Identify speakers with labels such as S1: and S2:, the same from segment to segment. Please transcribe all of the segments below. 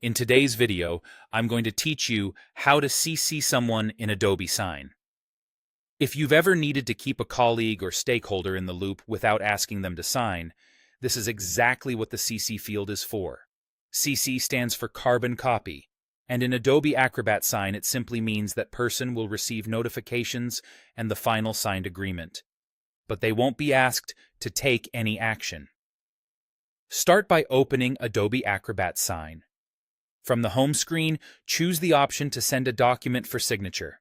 S1: In today's video, I'm going to teach you how to CC someone in Adobe Sign. If you've ever needed to keep a colleague or stakeholder in the loop without asking them to sign, this is exactly what the CC field is for. CC stands for carbon copy, and in Adobe Acrobat Sign it simply means that person will receive notifications and the final signed agreement, but they won't be asked to take any action. Start by opening Adobe Acrobat Sign. From the home screen, choose the option to send a document for signature.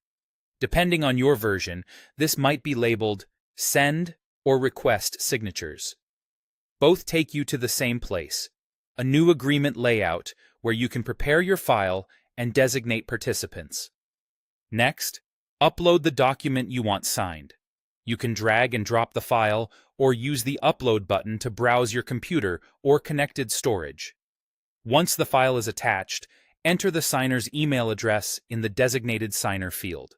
S1: Depending on your version, this might be labeled Send or Request Signatures. Both take you to the same place, a new agreement layout where you can prepare your file and designate participants. Next, upload the document you want signed. You can drag and drop the file or use the Upload button to browse your computer or connected storage. Once the file is attached, enter the signer's email address in the designated signer field.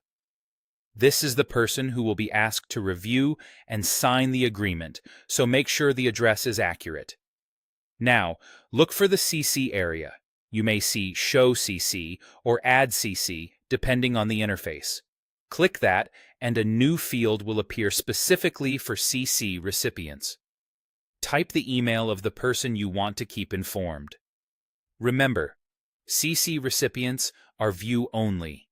S1: This is the person who will be asked to review and sign the agreement, so make sure the address is accurate. Now, look for the CC area. You may see Show CC or Add CC, depending on the interface. Click that, and a new field will appear specifically for CC recipients. Type the email of the person you want to keep informed. Remember, CC recipients are view-only.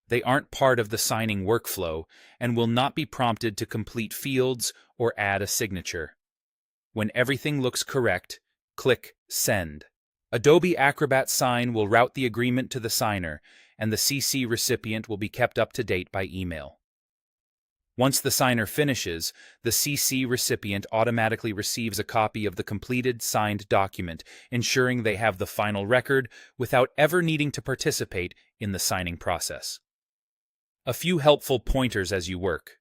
S1: They aren't part of the signing workflow and will not be prompted to complete fields or add a signature. When everything looks correct, click Send. Adobe Acrobat Sign will route the agreement to the signer, and the CC recipient will be kept up to date by email. Once the signer finishes, the CC recipient automatically receives a copy of the completed signed document, ensuring they have the final record without ever needing to participate in the signing process. A few helpful pointers as you work.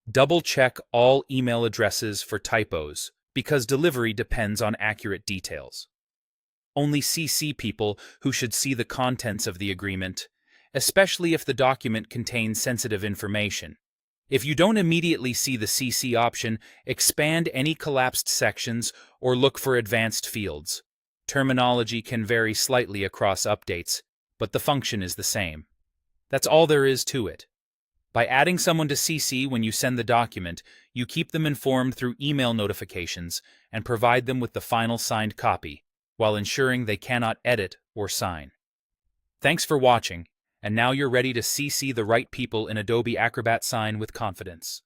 S1: Double-check all email addresses for typos, because delivery depends on accurate details. Only CC people who should see the contents of the agreement, especially if the document contains sensitive information. If you don't immediately see the CC option, expand any collapsed sections or look for advanced fields. Terminology can vary slightly across updates, but the function is the same. That's all there is to it. By adding someone to CC when you send the document, you keep them informed through email notifications and provide them with the final signed copy, while ensuring they cannot edit or sign. Thanks for watching. And now you're ready to CC the right people in Adobe Acrobat Sign with confidence.